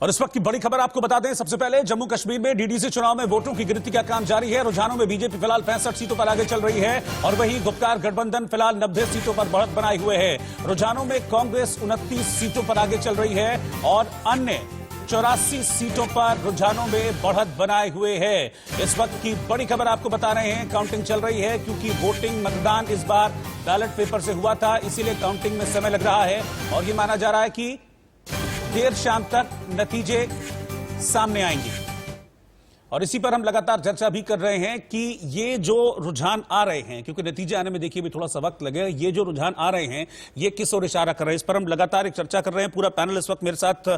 और इस वक्त की बड़ी खबर आपको बता दें, सबसे पहले जम्मू कश्मीर में डीडीसी चुनाव में वोटों की गिनती का काम जारी है। रुझानों में बीजेपी फिलहाल 65 सीटों पर आगे चल रही है और वहीं गुप्कार गठबंधन फिलहाल 90 सीटों पर बढ़त बनाए हुए है। रुझानों में कांग्रेस 29 सीटों पर आगे चल रही है और अन्य 84 सीटों पर रुझानों में बढ़त बनाए हुए है। इस वक्त की बड़ी खबर आपको बता रहे हैं, काउंटिंग चल रही है क्योंकि वोटिंग मतदान इस बार बैलेट पेपर से हुआ था, इसीलिए काउंटिंग में समय लग रहा है और यह माना जा रहा है कि देर शाम तक नतीजे सामने आएंगे। और इसी पर हम लगातार चर्चा भी कर रहे हैं कि ये जो रुझान आ रहे हैं, क्योंकि नतीजे आने में देखिए भी थोड़ा सा वक्त लगेगा, ये जो रुझान आ रहे हैं ये किस ओर इशारा कर रहे हैं, इस पर हम लगातार एक चर्चा कर रहे हैं। पूरा पैनल इस वक्त मेरे साथ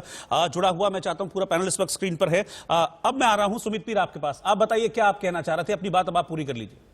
जुड़ा हुआ, मैं चाहता हूं पूरा पैनल इस वक्त स्क्रीन पर है। अब मैं आ रहा हूं सुमित पीर आपके पास। आप बताइए क्या आप कहना चाह रहे थे, अपनी बात अब आप पूरी कर लीजिए।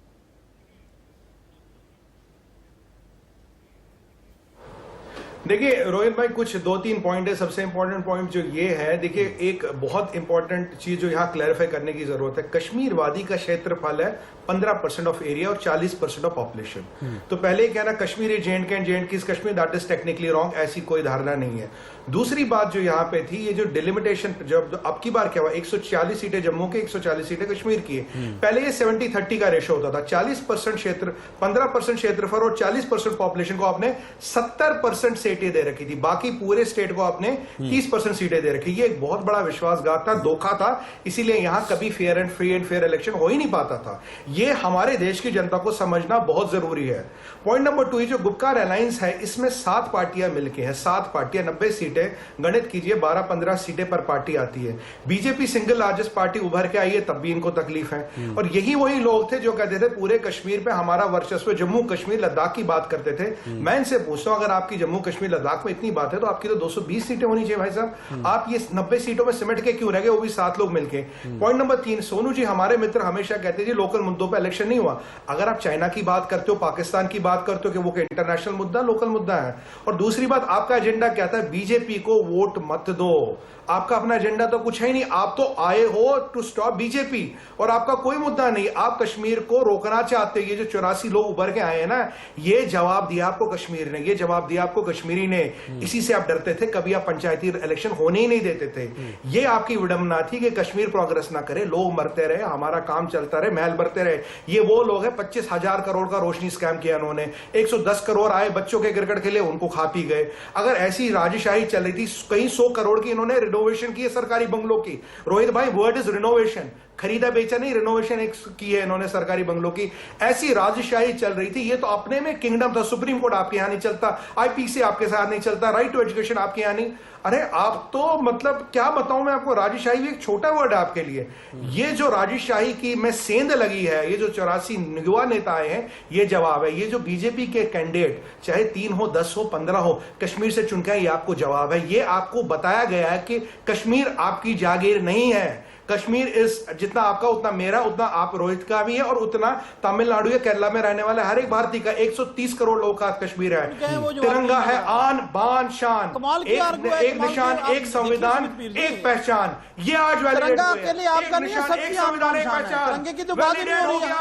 देखिए रोहित भाई, कुछ 2-3 पॉइंट है। सबसे इंपॉर्टेंट पॉइंट जो ये है, देखिए एक बहुत इंपॉर्टेंट चीज जो यहाँ क्लैरिफाई करने की जरूरत है। कश्मीर वादी का क्षेत्रफल है 15% ऑफ एरिया और 40% ऑफ पॉपुलेशन। तो पहले कहना Kashmir is JNK and JNK is Kashmir, that is technically wrong, ऐसी कोई धारणा नहीं है। दूसरी बात जो यहाँ पे थी, ये जो डिलिमिटेशन, जब अब की बार क्या हुआ, 140 सीटें जम्मू की, 140 सीटें कश्मीर की है। पहले ये 70-30 का रेशो होता था, 40% क्षेत्र, 15% क्षेत्रफल और 40% पॉपुलेशन को आपने 70% सीटें दे रखी थी, बाकी पूरे स्टेट को आपने 30% सीटें दे रखी। ये एक बहुत बड़ा विश्वासघात था, धोखा था, इसीलिए यहां कभी fair and free and fair election हो ही नहीं पाता था। ये हमारे देश की जनता को समझना बहुत जरूरी है। पॉइंट नंबर 2, जो गुपकार अलायंस है, इसमें 7 पार्टियां मिलकर हैं, 7 पार्टियां, 90 सीटें, गणित कीजिए 12-15 सीटें पर पार्टी आती है। बीजेपी सिंगल लार्जेस्ट पार्टी उभर के आई है, तब भी इनको तकलीफ है। और यही वही लोग थे जो कहते थे पूरे कश्मीर पे हमारा वर्चस्व, जम्मू कश्मीर लद्दाख की बात करते थे। मैं इनसे पूछता हूं, अगर आपकी जम्मू कश्मीर लद्दाख में इतनी बात है तो आपकी तो 220 सीटें होनी चाहिए भाई साहब। आप ये 90 सीटों में सिमट के क्यों रह गए, वो भी 7 लोग मिलके। पॉइंट नंबर 3, सोनू जी हमारे मित्र हमेशा कहते हैं लोकल मुद्दों पर इलेक्शन नहीं हुआ। अगर आप चाइना की बात करते हो, पाकिस्तान की बात करते हो कि वो इंटरनेशनल मुद्दा, लोकल मुद्दा है। और दूसरी बात, आपका एजेंडा क्या था, बीजेपी को वोट मत दो। आपका अपना एजेंडा तो कुछ है ही नहीं, आप तो आए हो टू स्टॉप बीजेपी और आपका कोई मुद्दा नहीं, आप कश्मीर को रोकना चाहते हो। ये जो 84 लोग उभर के आए हैं ना, ये जवाब दिया आपको कश्मीर ने, ये जवाब दिया आपको कश्मीरी ने। इसी से आप डरते थे, कभी आप पंचायती इलेक्शन होने ही नहीं देते थे। ये आपकी विडंबना थी कि कश्मीर प्रोग्रेस ना करे, लोग मरते रहे, हमारा काम चलता रहे, महल बढ़ते रहे। ये वो लोग हैं, 25,000 करोड़ का रोशनी स्कैम किया इन्होंने, 110 करोड़ आए बच्चों के क्रिकेट खेले, उनको खा पी गए। अगर ऐसी राजशाही चल रही थी, कई 100 करोड़ की इन्होंने रिनोवेशन की है सरकारी बंगलों की। रोहित भाई, वर्ड इज रिनोवेशन, खरीदा बेचा नहीं, रिनोवेशन की है इन्होंने सरकारी बंगलों की। ऐसी राजशाही चल रही थी। ये तो अपने में किंगडम था, सुप्रीम कोर्ट आपके यहां नहीं चलता, IPC आपके साथ नहीं चलता, राइट टू एजुकेशन आपके यहां नहीं। अरे आप तो मतलब क्या बताऊं मैं आपको, राजशाही भी एक छोटा वर्ड है आपके लिए। ये जो राजशाही की में सेंध लगी है, ये जो 84 युवा नेता आए हैं, ये जवाब है। ये जो बीजेपी के कैंडिडेट, चाहे 3 हो, 10 हो, 15 हो, कश्मीर से चुनकर, ये आपको जवाब है। ये आपको बताया गया है कि कश्मीर आपकी जागीर नहीं है। कश्मीर इस, जितना आपका उतना मेरा, उतना आप रोहित का भी है और उतना तमिलनाडु या केरला में रहने वाले हर एक भारतीय का। 130 करोड़ लोगों का कश्मीर है। तिरंगा है आन बान शान, एक निशान, एक संविधान, एक पहचान। ये आज तिरंगा के लिए आपका नहीं है, सबकी संविधान, एक पहचान। तिरंगे की तो बात ही नहीं हो रही है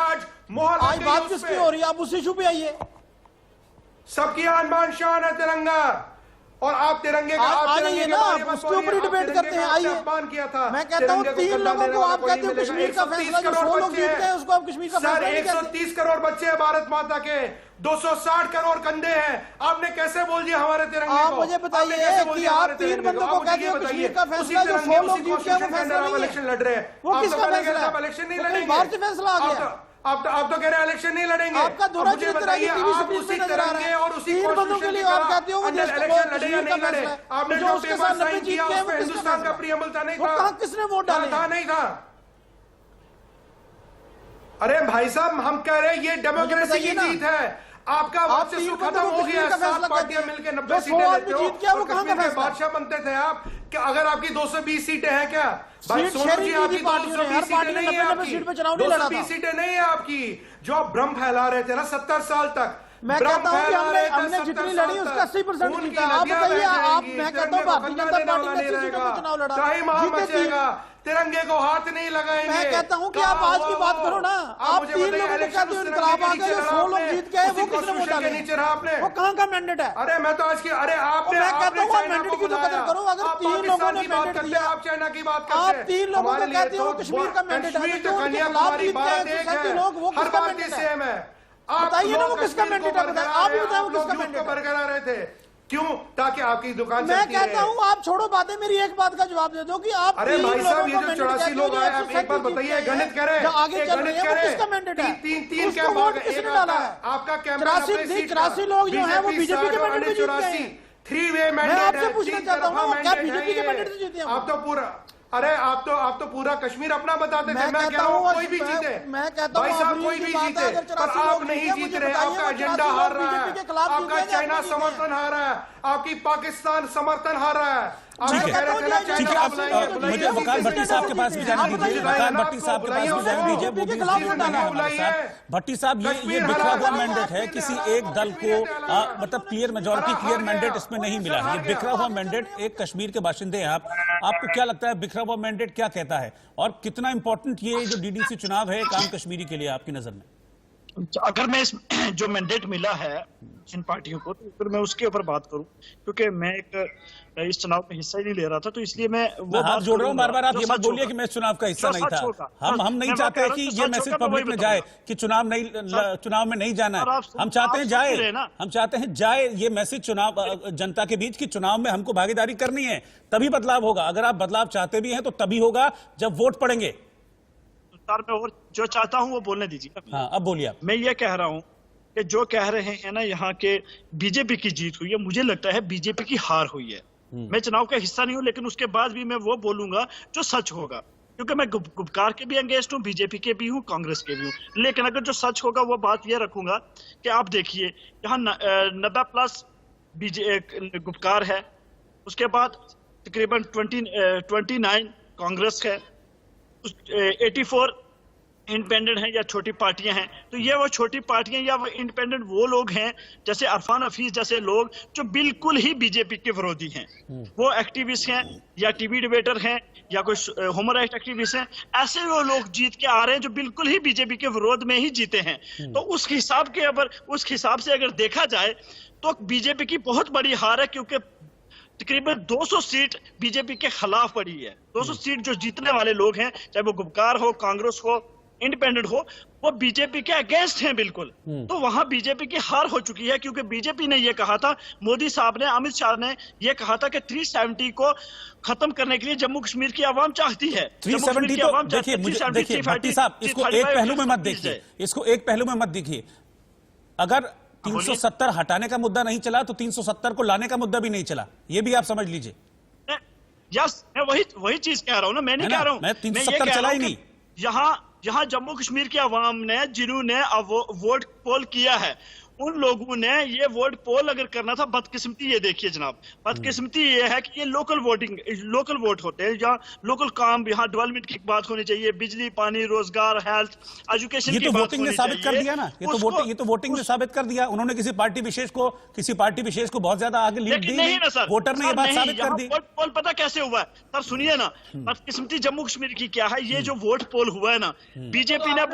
आज बात किसकी हो रही है? आप उस इशू पे आइए। सबकी आन बान शान है तिरंगा, और आप तिरंगे का उसके ऊपर ही डिबेट करते हैं। आइए, किया था। मैं कहता हूँ 3 लोगों को आप कहते हो कश्मीर का फैसला, जो 100 लोग जीत गए उसको आप कश्मीर का फैसला। 130 करोड़ बच्चे हैं भारत माता के, 260 करोड़ कंधे हैं। आपने कैसे बोल दिया हमारे तिरंगे को? आप मुझे बताइए कि आप 3 बंदों को कहते हो कश्मीर का फैसला, जो 100 लोग जीत गए वो फैसला नहीं है। इलेक्शन लड़ रहे हैं, वो किसका फैसला है? इलेक्शन नहीं लड़ेंगे, बाहर से फैसला आ गया। आप तो कह रहे हैं इलेक्शन नहीं लड़ेंगे। आपका दूरा चरित्र है, टीवी स्क्रीन पे नजर आ रहा है। और उसी 3 बंदों के लिए आप कहते हो वो देश का कश्मीर का फैसला है। आपने जो उसके साथ 90 जीत गए वो हिंदुस्तान का प्रियम्बल था, नहीं था? कहां किसने वोट डाले? था नहीं था? अरे भाई साहब, हम कह रहे हैं ये डेमोक्रेसी की जीत है। आपका वर्चस्व खत्म हो गया। 7 पार्टियां मिलकर 90 सीटें लेते हो, वो कश्मीर के बादशाह बनते थे आप। क्या अगर आपकी 220 सीटें हैं क्या? भाई सोनू जी, आपकी 220 सीटें नहीं है, आपकी 220 सीटें नहीं है आपकी। जो आप भ्रम फैला रहे थे ना 70 साल तक, मैं कहता हूं कि हमने जितनी लड़ी उसका 80% जीता। आप बताइए, आप, मैं कहता हूं भारतीय जनता पार्टी ने 80 सीटों पर चुनाव लड़ा, जीते। तिरंगे को हाथ नहीं लगाएंगे। मैं कहता हूं कि आप आज की बात करो ना। आप 3 लोगों को कहते हो इनकलाब आ गया, 100 लोग जीत गए, वो किसने वोट डाले? नीचे रहा आपने, वो कहां का मैंडेट है? अरे मैं तो आज की, अरे आपने, मैं कहता हूं मैंडेट की तो कदर करो। अगर तीन लोगों ने पाकिस्तान की बात मैंडेट करते दिया। हैं, आप चाइना की बात करते आप हैं। 3 लोगों हमारे को लिए कहते हो तो कश्मीर का मैंडेट है, कश्मीर जो तो उनके खिलाफ कन्याकुमारी जीतते हैं भारत तो एक सभी है, लोग वो हर किसका बात मैंडेट है? सेम है। आप बताइए ना, लोग वो किसका कश्मीर मैंडेट को है? बरकरार आप ही रहे, बताओ आप वो लोग किसका युद्ध मैंडेट को है? बरकरार रहे थे, क्यों? ताकि आपकी दुकान मैं चलती कहता रहे। हूं आप छोड़ो बातें, मेरी एक बात का जवाब दे दो कि आप अरे 3 भाई लोगों साहब, ये को जो मैंडेट 84 कहते हो लोग जो आए, आप एक बार 137 बताइए, जीतते हैं, गणित करें, जो आगे चल रहे हैं, वो किसका मैंडेट है? तीन उसको क्या वोट किसने डाला है? आपका कैंपा 84 लोग जो हैं वो बीजेपी के मैंडेट में जीत गए हैं। 3 वे मैं मैंडेट आपसे है, पूछना 3 चाहता हूं ना, तरफा वो क्या मैंडेट बीजेपी के है मैंडेट से ये। जीते हैं? आप तो पूरा, अरे आप तो पूरा कश्मीर अपना बताते थे। मैं कहता कह रहा हूं हूं, कोई भी जीते, मैं कहता भाई हूं साहब अफरीन कोई की भी बात है, जीते, अगर पर 84 आप लोग नहीं जीते, जीत मुझे रहे। बताइए आपका वो एजेंडा 84 हार लोग रहा बीजेपी के है, खिलाफ आपका जीते हैं, चाइना अपने जीते हैं। समर्थन हार रहा है, आपकी पाकिस्तान समर्थन हार रहा है। आप ठीक कह है, रहे थे ना ठीक है। चाइना आप बुलाइए, मुझे वकार भट्टी साहब के पास भी जाने दीजिए, वकार भट्टी साहब के पास भी जाने दीजिए, वो भी हमारे साथ। भट्टी साहब, ये बिखरा हुआ मैंडेट है, किसी एक दल को मतलब क्लियर मेजोरिटी, क्लियर मैंडेट इसमें नहीं मिला है। ये बिखरा हुआ मैंडेट, एक कश्मीर के बाशिंदे हैं आपको क्या लगता है बिखरा हुआ मैंडेट क्या कहता है, और कितना इंपॉर्टेंट ये जो डीडीसी चुनाव है काम कश्मीरी के लिए आपकी नजर में? अगर मैं इस जो मैंडेट मिला है इन पार्टियों को, तो फिर मैं उसके ऊपर बात करूं, क्योंकि मैं इस चुनाव में हिस्सा ही नहीं ले रहा था, तो इसलिए मैं वो हाथ जोड़ रहा हूं बार बार। आप जो ये मत सच बोलिए होगा, कि मैं इस चुनाव का हिस्सा जो नहीं सच था। होगा। हम नहीं मैं चाहते कह रहा कि हूं, जो ये सच मैसेज होगा, मैं पब्लिक वही में जाए बताऊंगा। कि चुनाव में नहीं जाना और है। आप हम चाहते हैं सुन जाए, रहे हैं ना? हम चाहते हैं जाए ये मैसेज चुनाव जनता के बीच कि चुनाव में हमको भागीदारी करनी है, तभी बदलाव होगा। अगर आप बदलाव चाहते भी हैं तो तभी होगा जब वोट पड़ेंगे। सर, मैं और जो चाहता हूं वो बोलने दीजिए। हाँ, अब बोलिए आप। मैं ये कह रहा हूं कि जो कह रहे हैं ना यहाँ के बीजेपी की जीत हुई है, मुझे लगता है बीजेपी की हार हुई है। मैं चुनाव का हिस्सा नहीं हूं, लेकिन उसके बाद भी मैं वो बोलूंगा जो सच होगा, क्योंकि मैं गुपकार के भी अगेंस्ट हूं, बीजेपी के भी हूं, कांग्रेस के भी हूं। लेकिन अगर जो सच होगा वो बात ये रखूंगा कि आप देखिए यहाँ 90+ गुपकार है, उसके बाद तकरीबन 29 कांग्रेस है, 84 इंडिपेंडेंट हैं या छोटी पार्टियां हैं। तो ये वो छोटी पार्टियां या वो इंडिपेंडेंट वो लोग हैं जैसे अरफान हफीज जैसे लोग जो बिल्कुल ही बीजेपी के विरोधी हैं। वो एक्टिविस्ट हैं या टीवी डिबेटर हैं या कोई ह्यूमन राइट एक्टिविस्ट हैं, ऐसे वो लोग जीत के आ रहे हैं जो बिल्कुल ही बीजेपी के विरोध में ही जीते हैं। तो उस हिसाब से अगर देखा जाए तो बीजेपी की बहुत बड़ी हार है, क्योंकि तकरीबन 200 सीट बीजेपी के खिलाफ पड़ी है। 200 सीट जो जीतने वाले लोग हैं, चाहे वो गुपकार हो, कांग्रेस हो, इंडिपेंडेंट हो, वो बीजेपी के अगेंस्ट हैं बिल्कुल। तो वहां बीजेपी की हार हो चुकी है, क्योंकि बीजेपी ने ये कहा था, मोदी साहब ने, अमित शाह ने ये कहा था कि 370 को खत्म करने के लिए जम्मू कश्मीर की आवाम चाहती है। 370 तो देखिए, देखिए भट्टी साहब, इसको एक पहलू में मत देखिए, इसको एक पहलू में मत देखिए। अगर 370 हटाने का मुद्दा नहीं चला तो 370 को लाने का मुद्दा भी नहीं चला, ये भी आप समझ लीजिए। यस, मैं वही चीज कह रहा हूं ना, मैं नहीं कह रहा हूं, मैं 370 चला ही नहीं। यहाँ जम्मू कश्मीर की आवाम ने, जिन्होंने वोट पोल किया है, उन लोगों ने ये वोट पोल अगर करना था, बदकिस्मती ये देखिए जनाब, बदकिस्मती ये है कि ये लोकल वोट होते हैं, जहाँ लोकल काम, यहाँ डेवलपमेंट की बात होनी चाहिए, बिजली, पानी, रोजगार, हेल्थ, एजुकेशन ये तो वोटिंग ने साबित कर दिया ना, ये तो वोटिंग ने साबित कर दिया। उन्होंने किसी पार्टी विशेष को बहुत ज्यादा आगे लीड दी नहीं, वोटर ने ये बात साबित कर दी। वोट पोल पता कैसे हुआ है सर, सुनिए ना, बदकिस्मती जम्मू कश्मीर की क्या है, ये जो वोट पोल हुआ है ना, बीजेपी ने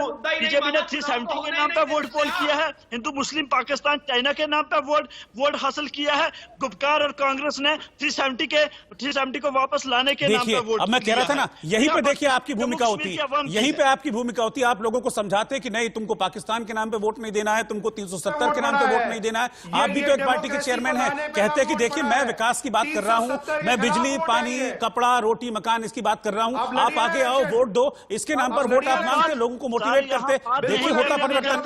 370 के नाम पर वोट पोल किया है, हिंदू मुस्लिम पाकिस्तान चाइना के नाम पर वोट हासिल किया है, गुपकार और कांग्रेस ने 370 को वापस लाने के नाम पर वोट। अब मैं कह रहा था ना, यहीं पे देखिए आपकी भूमिका होती है, यहीं पे आपकी भूमिका होती है। आप लोगों को समझाते कि नहीं, तुमको पाकिस्तान के नाम पे वोट नहीं देना है, तुमको 370 के नाम पे वोट नहीं देना है। आप भी तो एक पार्टी के चेयरमैन हैं, कहते हैं कि देखिए मैं विकास की बात कर रहा हूं, मैं बिजली, पानी, कपड़ा, रोटी, मकान इसकी बात कर रहा हूं, आप आगे आओ वोट दो, इसके नाम पर वोट आप मांगते, लोगों को मोटिवेट करते। देखिए होता परिवर्तन।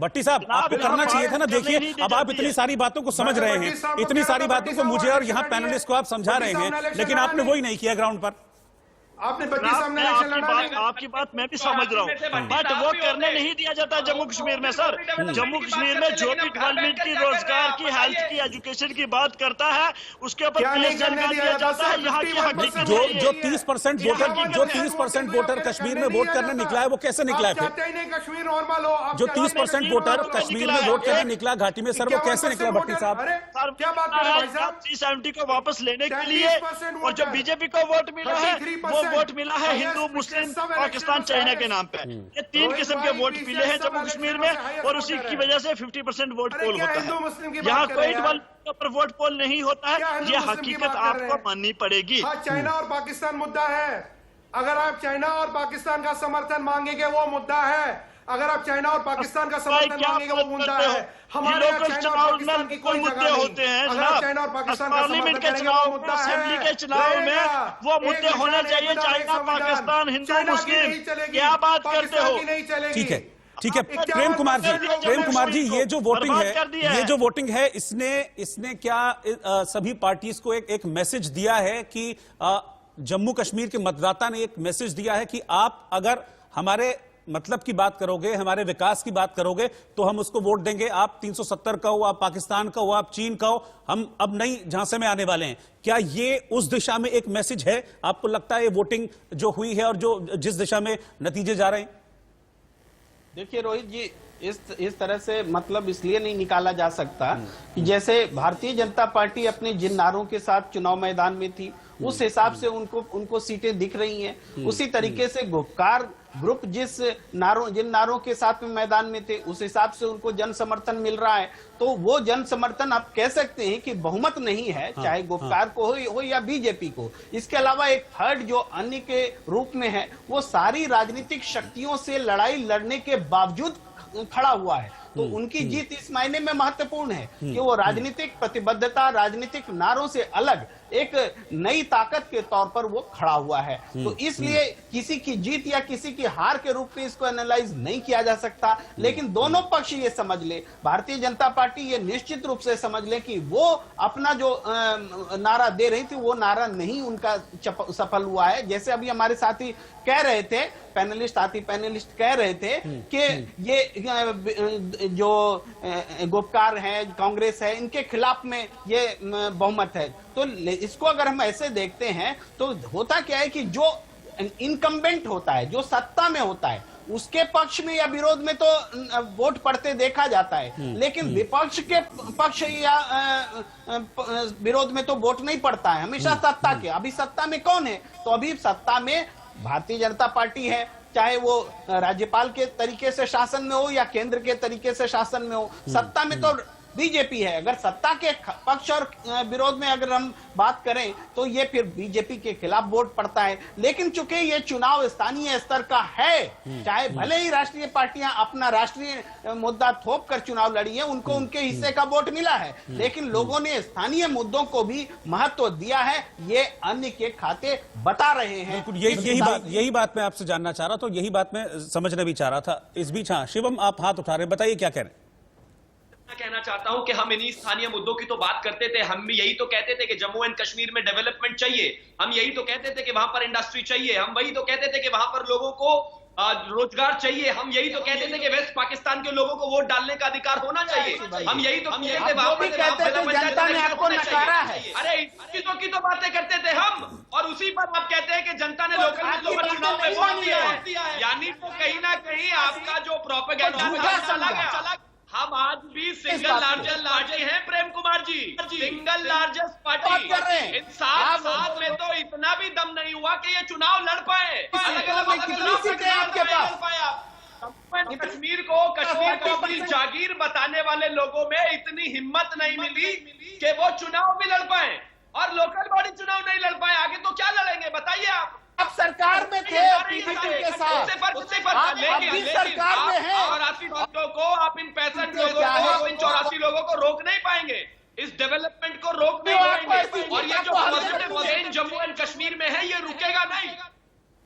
भट्टी साहब, आपको करना चाहिए था ना। देखिए अब आप इतनी सारी बातों को समझ रहे हैं, इतनी सारी बातों को मुझे और यहाँ पैनलिस्ट को आप समझा रहे हैं, लेकिन आपने वही नहीं किया ग्राउंड पर। आपने आपकी बात मैं भी समझ रहा हूँ, बट वो करने नहीं दिया जाता जम्मू कश्मीर में सर। जम्मू कश्मीर में जो भी डेवलपमेंट की, रोजगार की, हेल्थ की, एजुकेशन की बात करता है, उसके ऊपर दिया जाता है। यहाँ की जो 30% वोटर कश्मीर में वोट करने निकला है, वो कैसे निकला है? कश्मीर नॉर्मल हो, जो 30% वोटर कश्मीर में वोट करने निकला घाटी में, सर वो कैसे निकला भट्टी साहब? क्या बात कर रहे हैं भाई साहब? 370 को वापस लेने के लिए, और जो बीजेपी को वोट मिला है वो वोट मिला है हिंदू, मुस्लिम, पाकिस्तान, चाइना के नाम पे। ये 3 किस्म के वोट मिले हैं जम्मू कश्मीर में, और उसी की वजह से 50% वोट पोल होता है। यहाँ कोई डेवलपमेंट पर वोट पोल नहीं होता है, ये हकीकत आपको माननी पड़ेगी। चाइना और पाकिस्तान मुद्दा है। अगर आप चाइना और पाकिस्तान का समर्थन मांगेंगे वो मुद्दा है। अगर आप चाइना और पाकिस्तान का समर्थन मांगेंगे वो मुद्दा है। हमारे यहाँ चाइना और पाकिस्तान की कोई जगह होते हैं। अगर आप चाइना और पाकिस्तान का पार्लियामेंट समर्थन के करेंगे चुनाव, वो मुद्दा है। असेंबली के चुनाव में वो मुद्दे होने चाहिए। चाइना, पाकिस्तान, हिंदू, मुस्लिम, क्या बात करते हो? नहीं चलेगी। ठीक है, ठीक है। प्रेम कुमार जी, ये जो वोटिंग है इसने क्या सभी पार्टीज को एक मैसेज दिया है कि जम्मू कश्मीर के मतदाता ने एक मैसेज दिया है कि आप अगर हमारे मतलब की बात करोगे, हमारे विकास की बात करोगे तो हम उसको वोट देंगे। आप 370 का हो, आप पाकिस्तान का हो, आप चीन का हो, हम अब नई झांसे में आने वाले हैं। क्या ये उस दिशा में एक मैसेज है? आपको लगता है ये वोटिंग जो हुई है और जो जिस दिशा में नतीजे जा रहे हैं? देखिए रोहित जी, इस तरह से मतलब इसलिए नहीं निकाला जा सकता कि जैसे भारतीय जनता पार्टी अपने जिन नारों के साथ चुनाव मैदान में थी उस हिसाब से उनको सीटें दिख रही हैं। उसी तरीके से गुपकार ग्रुप जिन नारों के साथ में मैदान में थे उस हिसाब से उनको जन समर्थन मिल रहा है। तो वो जन समर्थन आप कह सकते हैं कि बहुमत नहीं है, चाहे गुपकार को हो या बीजेपी को। इसके अलावा एक थर्ड जो अन्य के रूप में है वो सारी राजनीतिक शक्तियों से लड़ाई लड़ने के बावजूद खड़ा हुआ है। तो उनकी जीत इस मायने में महत्वपूर्ण है कि वो राजनीतिक प्रतिबद्धता, राजनीतिक नारों से अलग एक नई ताकत के तौर पर वो खड़ा हुआ है। तो इसलिए किसी की जीत या किसी की हार के रूप में इसको एनालाइज नहीं किया जा सकता। लेकिन दोनों पक्ष ये समझ ले, भारतीय जनता पार्टी ये निश्चित रूप से समझ ले कि वो अपना जो नारा दे रही थी वो नारा नहीं उनका सफल हुआ है। जैसे अभी हमारे साथी कह रहे थे, पैनलिस्ट कह रहे थे कि ये जो गुपकार है, कांग्रेस है, इनके खिलाफ में ये बहुमत है। तो इसको अगर हम ऐसे देखते हैं तो होता क्या है कि जो इनकम्बेंट होता है, जो सत्ता में होता है, उसके पक्ष में या विरोध में तो वोट पड़ते देखा जाता है, लेकिन विपक्ष के पक्ष या विरोध में तो वोट नहीं पड़ता है, हमेशा सत्ता के। अभी सत्ता में कौन है? तो अभी सत्ता में भारतीय जनता पार्टी है, चाहे वो राज्यपाल के तरीके से शासन में हो या केंद्र के तरीके से शासन में हो। सत्ता में तो बीजेपी है। अगर सत्ता के पक्ष और विरोध में अगर हम बात करें तो ये फिर बीजेपी के खिलाफ वोट पड़ता है। लेकिन चूंकि ये चुनाव स्थानीय स्तर का है, चाहे भले ही राष्ट्रीय पार्टियां अपना राष्ट्रीय मुद्दा थोप कर चुनाव लड़ी है, उनको उनके हिस्से का वोट मिला है, लेकिन लोगों ने स्थानीय मुद्दों को भी महत्व दिया है। ये अन्य के खाते बता रहे हैं। यही बात मैं आपसे जानना चाह रहा था, यही बात मैं समझना भी चाह रहा था। इस बीच हाँ, शिवम आप हाथ उठा रहे हैं, बताइए क्या कह रहे हैं? कहना चाहता हूं कि हम इन्हीं स्थानीय मुद्दों की तो बात करते थे। हम भी यही तो कहते थे कि जम्मू एंड कश्मीर में डेवलपमेंट चाहिए, हम यही तो कहते थे कि वहां पर इंडस्ट्री चाहिए, हम वही तो कहते थे कि वहां पर लोगों को रोजगार चाहिए, हम यही तो कहते थे कि वेस्ट पाकिस्तान के लोगों को वोट डालने का अधिकार होना चाहिए, हम यही तो कहते थे। जनता ने आपको नकारा है। अरे चीजों की तो बातें करते थे हम, और उसी पर आप कहते हैं कि जनता ने लोकल चुनाव में वोट दिया है। यानी तो कहीं ना कहीं आपका जो प्रोपेगेंडा चला गया। हम आज भी सिंगल लार्जेस्ट पार्टी हैं Prem Kumar ji, single largest party. इन 7 साल में तो इतना भी दम नहीं हुआ कि ये चुनाव लड़ पाए। कश्मीर को अपनी जागीर बताने वाले लोगों में इतनी हिम्मत नहीं मिली कि वो चुनाव भी लड़ पाए, और लोकल बॉडी चुनाव नहीं लड़ पाए। आगे तो क्या लड़ेंगे बताइए आप? आप सरकार में थे पीडीपी के साथ, लेकिन सरकार में हैं। 84 लोगों को, आप इन 65 लोगों को, आप इन 84 लोगों को रोक नहीं पाएंगे, इस डेवलपमेंट को रोक नहीं पाएंगे। और ये जो positive change Jammu and Kashmir में है ये रुकेगा नहीं।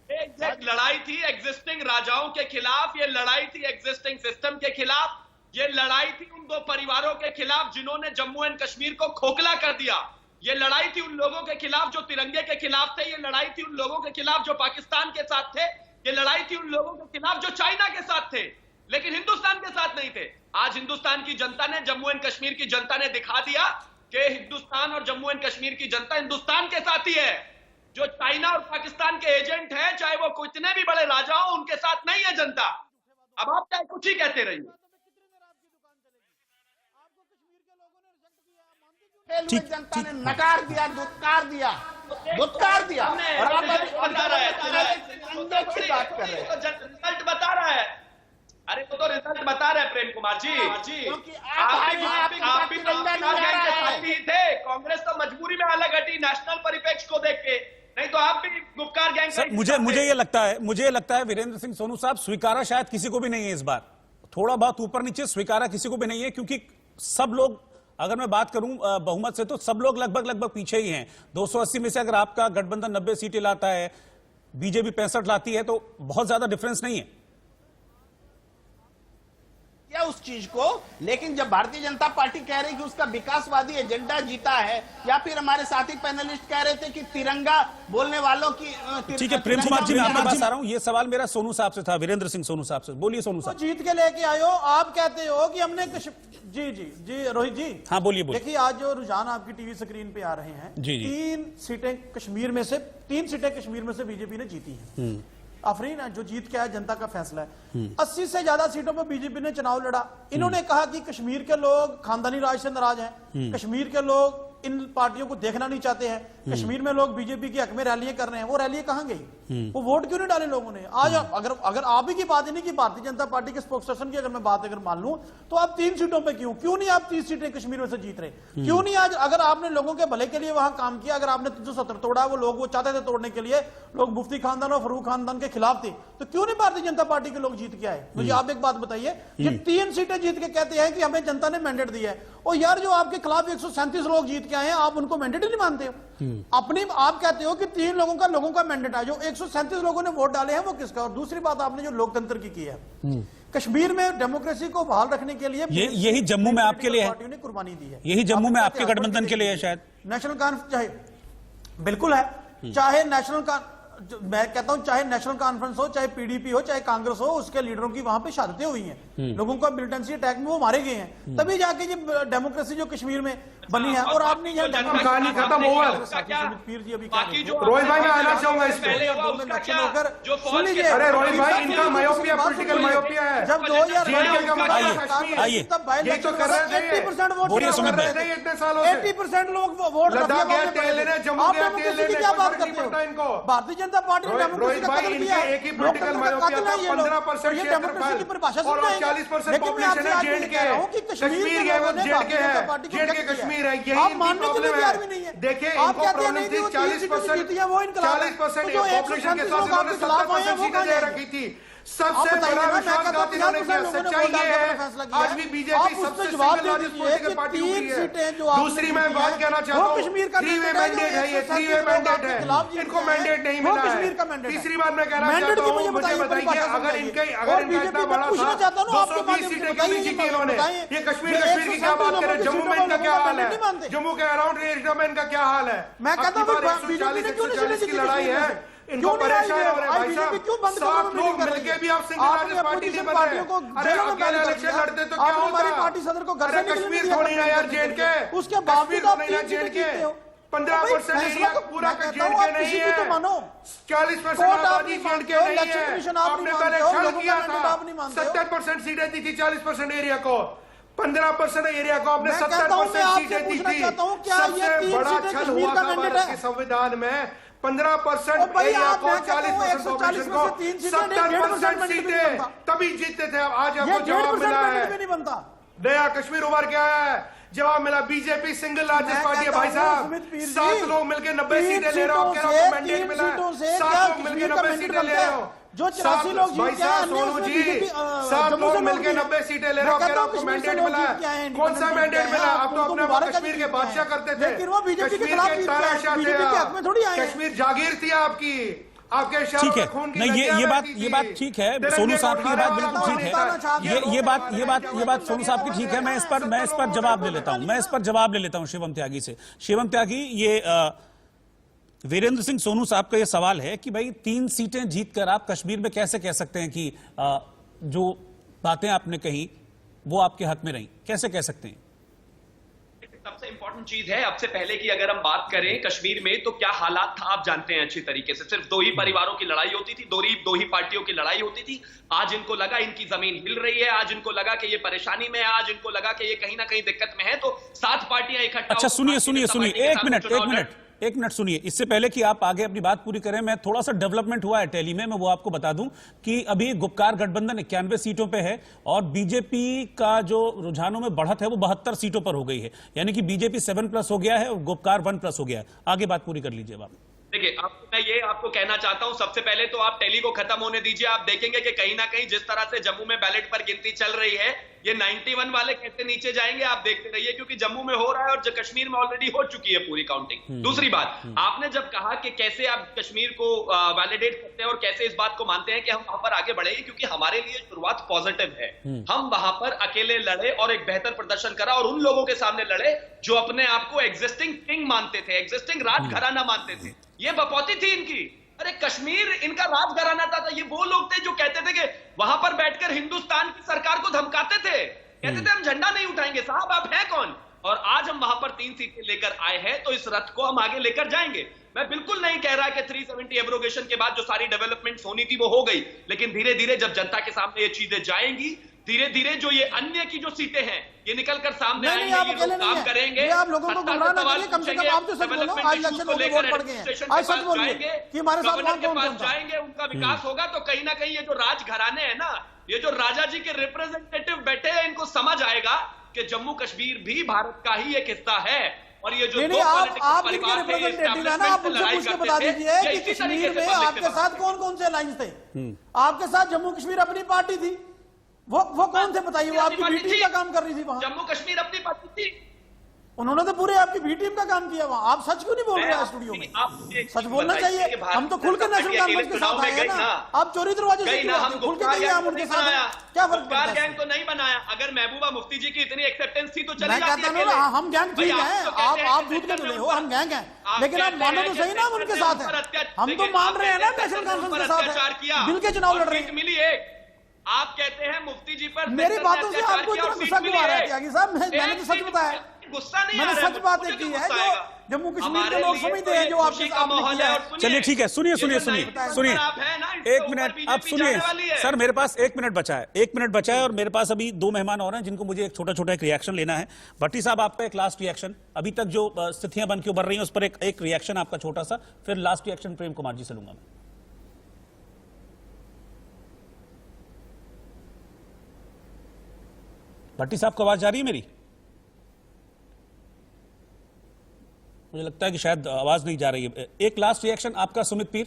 एक लड़ाई थी एग्जिस्टिंग राजाओं के खिलाफ, ये लड़ाई थी एग्जिस्टिंग सिस्टम के खिलाफ, ये लड़ाई थी उन 2 परिवारों के खिलाफ जिन्होंने जम्मू एंड कश्मीर को खोखला कर दिया। ये लड़ाई थी उन लोगों के खिलाफ जो तिरंगे के खिलाफ थे, ये लड़ाई थी उन लोगों के खिलाफ जो पाकिस्तान के साथ थे, ये लड़ाई थी उन लोगों के खिलाफ जो चाइना के साथ थे, लेकिन हिंदुस्तान के साथ नहीं थे। आज हिंदुस्तान की जनता ने, जम्मू एंड कश्मीर की जनता ने दिखा दिया कि हिंदुस्तान और जम्मू एंड कश्मीर की जनता हिंदुस्तान के साथ ही है। जो चाइना और पाकिस्तान के एजेंट हैं, चाहे वो कितने भी बड़े राजा हो, उनके साथ नहीं है जनता। अब आप चाहे कुछ ही कहते रहिए। जनता ने नकार दिया, दुत्कार दिया, और बता रहा है, बात कर रहे हैं। रिजल्ट बता रहा है। अरे वो तो रिजल्ट बता रहे हैं प्रेम कुमार जी। आप भी साथी थे। कांग्रेस तो मजबूरी में अलग हटी नेशनल परिप्रेक्ष्य को देख के, नहीं तो आप भी गुपकार गैंग। सर, मुझे ये लगता है वीरेंद्र सिंह सोनू साहब, स्वीकारा शायद किसी को भी नहीं है इस बार, थोड़ा बहुत ऊपर नीचे स्वीकारा किसी को भी नहीं है, क्योंकि सब लोग, अगर मैं बात करूं बहुमत से, तो सब लोग लगभग पीछे ही हैं। 280 में से अगर आपका गठबंधन 90 सीटें लाता है, बीजेपी 65 लाती है, तो बहुत ज्यादा डिफरेंस नहीं है या उस चीज को। लेकिन जब भारतीय जनता पार्टी कह रही कि उसका विकासवादी एजेंडा जीता है, या फिर हमारे साथी पैनलिस्ट कह रहे थे कि तिरंगा बोलने वालों की ठीक है प्रेम कुमार जी, मैं आपके पास आ रहा हूं। ये सवाल मेरा सोनू साहब से था, वीरेंद्र सिंह सोनू साहब से। बोलिए सोनू साहब। जीत के लेके आयो, आप कहते हो कि हमने जी रोहित जी, हाँ बोलिए। देखिए आज जो रुझान आपकी टीवी स्क्रीन पे आ रहे हैं, जी। 3 सीटें कश्मीर में से बीजेपी ने जीती हैं। अफरीन है जो जीत के आया, जनता का फैसला है। 80 से ज्यादा सीटों पर बीजेपी ने चुनाव लड़ा। इन्होंने कहा कि कश्मीर के लोग खानदानी राज से नाराज हैं, कश्मीर के लोग इन पार्टियों को देखना नहीं चाहते हैं, कश्मीर में लोग बीजेपी के हक में रैलियां कर रहे हैं। वो रैलियां कहां गई? वो वोट क्यों नहीं डाले लोगों ने? आज अगर आप ही की बात ही नहीं कि भारतीय जनता पार्टी के स्पोक्सपर्सन की अगर मैं बात मान लूं, तो आप 3 सीटों पे क्यों नहीं आप 30 सीटें कश्मीर में से जीत रहे? क्यों नहीं? आज अगर आपने लोगों के भले के लिए वहां काम किया, अगर आपने 370 तोड़ा, वो लोग वो चाहते थे तोड़ने के लिए, लोग मुफ्ती खानदान और फरूक खानदान के खिलाफ थे, तो क्यों नहीं भारतीय जनता पार्टी के लोग जीत के आए? मुझे आप एक बात बताइए, ये 3 सीटें जीत के कहते हैं कि हमें जनता ने मैंडेट दिया है, और यार जो आपके खिलाफ 137 लोग जीत के आए हैं, आप उनको मैंडेट ही नहीं मानते हो। अपनी आप कहते हो कि 3 लोगों का मैंडेट है, जो 137 लोगों ने वोट डाले हैं वो किसका? और दूसरी बात आपने जो लोकतंत्र की है, कश्मीर में डेमोक्रेसी को बहाल रखने के लिए यही जम्मू में आपके लिए पार्टियों ने कुर्बानी दी है, यही जम्मू में आपके गठबंधन के लिए है शायद। नेशनल कॉन्फ्रेंस चाहे बिल्कुल है, चाहे मैं कहता हूं चाहे नेशनल कॉन्फ्रेंस हो, चाहे पीडीपी हो, चाहे कांग्रेस हो, उसके लीडरों की वहां पे शहादतें हुई हैं, लोगों का मिलिटेंसी अटैक में वो मारे गए हैं, तभी जाके ये डेमोक्रेसी जो कश्मीर में बनी है। और आपने यह कहानी खत्म हुआ। पीर जी अभी रोहित भाई मैं आना चाहूंगा इस पे। अरे रोहित भाई इनका मायोपिया, पॉलिटिकल मायोपिया है। जब 2000 तब भाई ये तो कर रहे थे, 80% वोट बोलिए सुमित भाई। इतने सालों से 80% लोग वोट लद्दाख गए, तेल लेने, जम्मू गए, तेल लेने, क्या बात नहीं करते पड़ता हो? इनको। भारतीय जनता पार्टी ने डेमोक्रेसी का कत्ल किया है। एक ही पॉलिटिकल मायोपिया था, 15% ये डेमोक्रेसी की परिभाषा और समझाएंगे। 40% लेकिन मैं पॉपुलेशन है आपसे जेड कह रहा हूं कि कश्मीर के लोगों ने भारतीय जनता पार्टी को जेड के किया है। कश्मीर है, यही आप इनकी मानने के लिए प्रॉब्लम तैयार भी है। नहीं है। देखिए आप इनको कहते हैं प्रॉब्लम नहीं थी वो 40% जीती है, वो इनकलाब है। 40% जो पॉपुलेशन के साथ इन्होंने 70% सीटें दे रखी थी। सबसे बड़ा विश्वासघात इन्होंने किया। सच्चाई ये है आज भी बीजेपी सबसे सिंगल लार्जेस्ट पॉलिटिकल पार्टी हुई है। दूसरी मैं बात कहना चाहता हूँ, 3-वे मैंडेट है ये, 3-वे मैंडेट है, इनको मैंडेट नहीं मिला है। तीसरी बात मैं कहना चाहता हूँ, मुझे बताइए अगर इनका इतना बड़ा था, 220 सीटें क्यों नहीं जीती इन्होंने? ये कश्मीर की क्या बात करें, जम्मू में इनका क्या हाल है? जम्मू के अराउंड एरिया में इनका क्या हाल है? मैं कहता हूँ 140 की लड़ाई है, इनको परेशान हो रहे भाई साहब। 7 लोग मिलके भी आप सिंगल लार्जेस्ट पार्टी नहीं बन रहे। अरे अकेले इलेक्शन लड़ते तो क्या होता? पार्टी सदर को अरे कश्मीर थोड़ी ना यार जेड के, उसके बावजूद आप नहीं ना जेड के 15% एरिया पूरा जेड के नहीं है, 40% आबादी जेड के नहीं है। आपने पहले छल किया था, 70% सीटें दी थी 40% एरिया को, 15% एरिया को आपने 70% सीटें दी थी। सबसे बड़ा छल हुआ था भारत के संविधान में। 15% एरिया को, 40% पॉपुलेशन को 70% सीटें तभी जीतते थे। आज आपको जवाब मिला है, नया कश्मीर उभर के आया है, जवाब मिला। बीजेपी सिंगल लार्जेस्ट पार्टी है भाई साहब, 7 लोग मिलकर 90 सीटें ले रहे हो, कह रहे हो मैंडेट मिला है, 7 लोग मिलकर 90 सीटें ले रहे हो। जो 84 लोग जीत गए हैं, सोनू जी 7 लोग मिलकर 90 सीटें ले रहे हो, कह रहे हो आपको मैंडेट मिला है। कौन सा मैंडेट मिला? आप तो अपने कश्मीर के बादशाह करते थे, कश्मीर के तानाशाह थे आप, कश्मीर जागीर थी आपकी, आपके ठीक है। नहीं ये बात ठीक है, सोनू साहब की ये बात बिल्कुल ठीक है। ये बात सोनू साहब की ठीक है। मैं इस पर जवाब ले लेता हूं शिवम त्यागी से। शिवम त्यागी, ये वीरेंद्र सिंह सोनू साहब का ये सवाल है कि भाई 3 सीटें जीतकर आप कश्मीर में कैसे कह सकते हैं कि जो बातें आपने कही वो आपके हक में रही, कैसे कह सकते हैं? सबसे इंपॉर्टेंट चीज है, अब से पहले की अगर हम बात करें कश्मीर में तो क्या हालात था आप जानते हैं अच्छी तरीके से। सिर्फ 2 ही परिवारों की लड़ाई होती थी, 2 ही पार्टियों की लड़ाई होती थी। आज इनको लगा इनकी जमीन हिल रही है, आज इनको लगा कि ये परेशानी में है, आज इनको लगा कि ये कहीं ना कहीं दिक्कत में है, तो 7 पार्टियां इकट्ठा। अच्छा सुनिए, एक मिनट सुनिए, इससे पहले कि आप आगे अपनी बात पूरी करें, मैं थोड़ा सा डेवलपमेंट हुआ है टेली में, मैं वो आपको बता दूं कि अभी गुपकार गठबंधन 91 सीटों पे है और बीजेपी का जो रुझानों में बढ़त है वो 72 सीटों पर हो गई है, यानी कि बीजेपी 7+ हो गया है और गुपकार 1+ हो गया है। आगे बात पूरी कर लीजिए आप। देखिए, मैं ये आपको कहना चाहता हूं, सबसे पहले तो आप टेली को खत्म होने दीजिए। आप देखेंगे कि कहीं ना कहीं जिस तरह से जम्मू में बैलेट पर गिनती चल रही है, ये 91 वाले कैसे नीचे जाएंगे आप देखते रहिए, क्योंकि जम्मू में हो रहा है और कश्मीर में ऑलरेडी हो चुकी है पूरी काउंटिंग। दूसरी बात, आपने जब कहा कि कैसे आप कश्मीर को वैलिडेट करते हैं और कैसे इस बात को मानते हैं कि हम वहां पर आगे बढ़ेंगे, क्योंकि हमारे लिए शुरुआत पॉजिटिव है। हम वहां पर अकेले लड़े और एक बेहतर प्रदर्शन करा और उन लोगों के सामने लड़े जो अपने आप को एग्जिस्टिंग किंग मानते थे, एग्जिस्टिंग राजघराना मानते थे। ये बपौती थी इनकी। अरे कश्मीर इनका राजघराना था। ये वो लोग थे जो कहते थे कि वहां पर बैठकर हिंदुस्तान की सरकार को धमकाते थे, कहते थे हम झंडा नहीं उठाएंगे। साहब आप हैं कौन? और आज हम वहां पर 3 सीटें लेकर आए हैं, तो इस रथ को हम आगे लेकर जाएंगे। मैं बिल्कुल नहीं कह रहा कि 370 एब्रोगेशन के बाद जो सारी डेवलपमेंट्स होनी थी वो हो गई, लेकिन धीरे धीरे जब जनता के सामने ये चीजें जाएंगी, धीरे धीरे जो ये अन्य की जो सीटें हैं ये निकलकर सामने आएंगी, आप ये अकेले लोग काम नहीं करेंगे। है। आप लोगों को गुमराह ना करिए, कम से कम आप तो सच बोलो। आज इलेक्शन होने वोट पड़ गए हैं, आज सच बोलिए कि हमारे साथ गवर्नर के कौन पास कौन था। जाएंगे, उनका विकास होगा। तो कहीं ना कहीं ये जो राजघराने हैं ना, ये जो राजा जी के रिप्रेजेंटेटिव बैठे हैं, इनको समझ आएगा कि जम्मू कश्मीर भी भारत का ही एक हिस्सा है। और ये जो नहीं, आप इनके रिप्रेजेंटेटिव है ना, आप उनसे पूछ के बता दीजिए कि कश्मीर में आपके साथ कौन कौन से अलायंस थे। आपके साथ जम्मू कश्मीर अपनी पार्टी थी, वो कौन थे बताइए? वो आपकी बी टीम का काम कर रही थी वहां। जम्मू कश्मीर अपनी पार्टी थी, उन्होंने तो पूरे आपकी बी टीम का काम किया वहां। आप सच क्यों नहीं बोल रहे हैं स्टूडियो में? सच बोलना चाहिए। हम तो खुलकर नेशनल कॉन्फ्रेंस के साथ आए हैं ना, आप चोरी दरवाजे से क्यों आते? खुल के कहिए हम उनके साथ हैं। क्या फर्क पड़ता है? गैंग तो नहीं बनाया। अगर महबूबा मुफ्ती जी की इतनी एक्सेप्टेंस थी तो चली मैं जाती कहता हूँ हम गैंग ठीक है, आप झूठ में तुले हो, हम गैंग हैं, लेकिन आप मानो तो सही ना हम उनके साथ हैं। हम तो मान रहे हैं ना नेशनल कॉन्फ्रेंस के साथ है, दिल के चुनाव लड़ रहे हैं। मिली एक, आप कहते हैं मुफ्ती जी पर मेरी बातों से आपको इतना गुस्सा क्यों आ रहा है त्यागी साहब? मैंने तो सच बताया, गुस्सा नहीं, मैंने सच बातें की है जो जम्मू कश्मीर के लोग समझते हैं, जो आपके सामने किया है। चलिए ठीक है, सुनिए एक मिनट, अब सुनिए सर, मेरे पास 1 मिनट बचा है, 1 मिनट बचा है और मेरे पास अभी 2 मेहमान और हैं जिनको मुझे एक छोटा एक रिएक्शन लेना है। भट्टी साहब, आपका एक लास्ट रिएक्शन, अभी तक जो स्थितियां बन के उभर रही हैं उस पर एक रिएक्शन आपका छोटा सा, फिर लास्ट रिएक्शन प्रेम कुमार जी से लूंगा मैं। भट्टी साहब को आवाज आ रही है मेरी? मुझे लगता है कि शायद आवाज नहीं जा रही है। एक लास्ट रिएक्शन आपका सुमित पीर।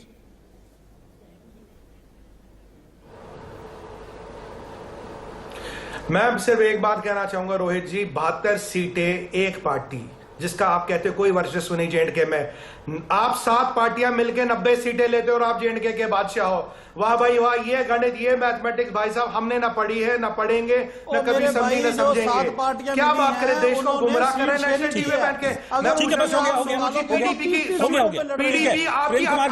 मैं सिर्फ एक बात कहना चाहूंगा रोहित जी, 72 सीटें एक पार्टी, जिसका आप कहते हो कोई वर्चस्व नहीं जेएंडके में। आप 7 पार्टियां मिलकर 90 सीटें लेते हो और आप जेएंडके के बादशाह हो। वाह भाई वाह, ये गणित, ये मैथमेटिक्स भाई साहब हमने ना पढ़ी है, ना पढ़ेंगे, ना कभी समझी, ना समझेंगे। क्या बात करें, देश को गुमराह करें नेशनल टीवी पे बैठ के। ठीक है, बस हो गया। पीडीपी की प्रेम कुमार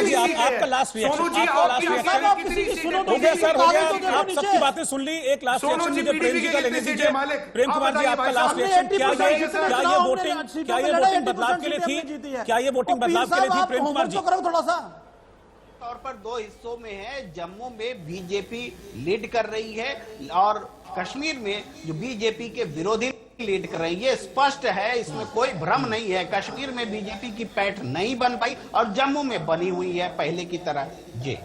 जी, आपका लास्ट रिएक्शन। हो गया सर, हो गया, आप सबकी बातें सुन ली। एक लास्ट रिएक्शन मुझे प्रेम जी का लेने दीजिए। प्रेम कुमार जी, आपका लास्ट रिएक्शन। क्या ये वोटिंग बदलाव के लिए थी? क्या ये वोटिंग बदलाव के लिए थी? प्रेम कुमार जी, थोड़ा सा तौर पर 2 हिस्सों में है। जम्मू में बीजेपी लीड कर रही है और कश्मीर में जो बीजेपी के विरोधी लीड कर रही है। स्पष्ट है, इसमें कोई भ्रम नहीं है। कश्मीर में बीजेपी की पैठ नहीं बन पाई और जम्मू में बनी हुई है पहले की तरह। जी।